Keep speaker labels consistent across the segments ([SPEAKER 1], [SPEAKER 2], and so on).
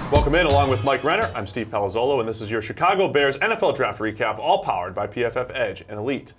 [SPEAKER 1] Welcome in, along with Mike Renner. I'm Steve Palazzolo, and this is your Chicago Bears NFL Draft Recap, all powered by PFF Edge and Elite.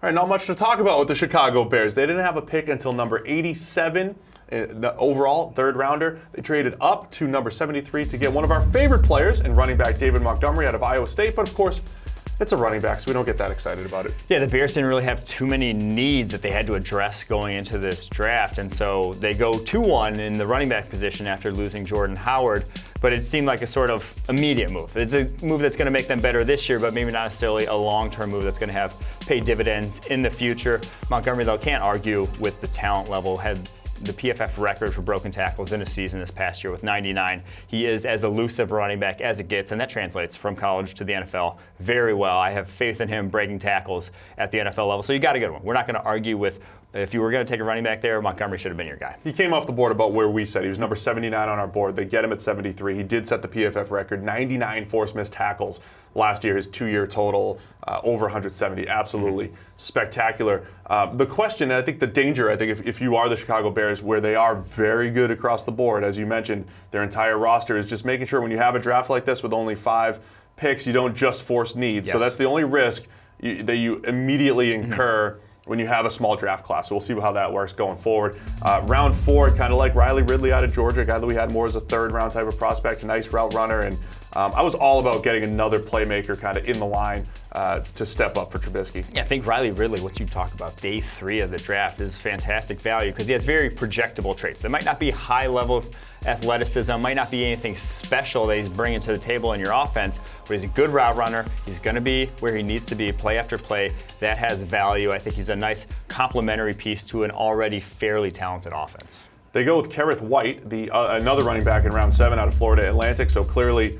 [SPEAKER 1] All right, not much to talk about with the Chicago Bears. They didn't have a pick until number 87, the overall third rounder. They traded up to number 73 to get one of our favorite players in running back David Montgomery out of Iowa State, but of course, it's a running back, so we don't get that excited about it.
[SPEAKER 2] Yeah, the Bears didn't really have too many needs that they had to address going into this draft, and so they go 2-1 in the running back position after losing Jordan Howard, but it seemed like a sort of immediate move. It's a move that's going to make them better this year, but maybe not necessarily a long-term move that's going to have pay dividends in the future. Montgomery, though, can't argue with the talent level, had the PFF record for broken tackles in a season this past year with 99. He is as elusive a running back as it gets, and that translates from college to the NFL very well. I have faith in him breaking tackles at the NFL level, so you got a good one. We're not going to argue with if you were going to take a running back there, Montgomery should have been your guy.
[SPEAKER 1] He came off the board about where we said. He was number 79 on our board. They get him at 73. He did set the PFF record, 99 forced missed tackles last year, his two-year total, over 170. Absolutely spectacular. The question, and I think the danger, if you are the Chicago Bears, where they are very good across the board, as you mentioned, their entire roster is just making sure when you have a draft like this with only 5 picks, you don't just force needs.
[SPEAKER 2] Yes.
[SPEAKER 1] So that's the only risk that you immediately incur when you have a small draft class. So we'll see how that works going forward. Round 4, kind of like Riley Ridley out of Georgia, a guy that we had more as a third-round type of prospect, a nice route runner, and I was all about getting another playmaker kind of in the line to step up for Trubisky.
[SPEAKER 2] Yeah, I think Riley Ridley, what you talk about, day 3 of the draft, is fantastic value because he has very projectable traits. They might not be high-level athleticism, might not be anything special that he's bringing to the table in your offense, but he's a good route runner. He's going to be where he needs to be play after play. That has value. I think he's a nice complementary piece to an already fairly talented offense.
[SPEAKER 1] They go with Kerrith White, another running back in round 7 out of Florida Atlantic, so clearly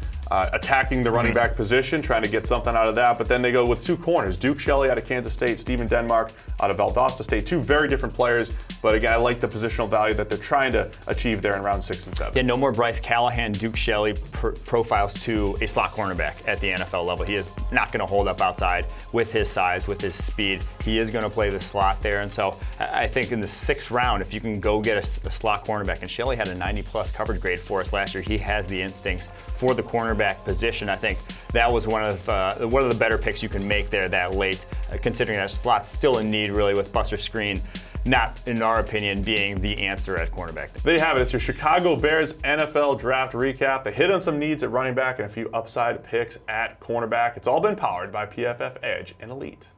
[SPEAKER 1] attacking the running back position, trying to get something out of that. But then they go with 2 corners, Duke Shelley out of Kansas State, Steven Denmark out of Valdosta State, 2 very different players. But again, I like the positional value that they're trying to achieve there in round 6 and 7.
[SPEAKER 2] Yeah, no more Bryce Callahan. Duke Shelley profiles to a slot cornerback at the NFL level. He is not going to hold up outside with his size, with his speed. He is going to play the slot there. And so I think in the 6th round, if you can go get a slot cornerback, and Shelley had a 90-plus coverage grade for us last year. He has the instincts for the cornerback position. I think that was one of the better picks you can make there that late, considering that slot's still in need really with Buster Skrine, not in our opinion being the answer at cornerback.
[SPEAKER 1] There you have it. It's your Chicago Bears NFL Draft Recap. They hit on some needs at running back and a few upside picks at cornerback. It's all been powered by PFF Edge and Elite.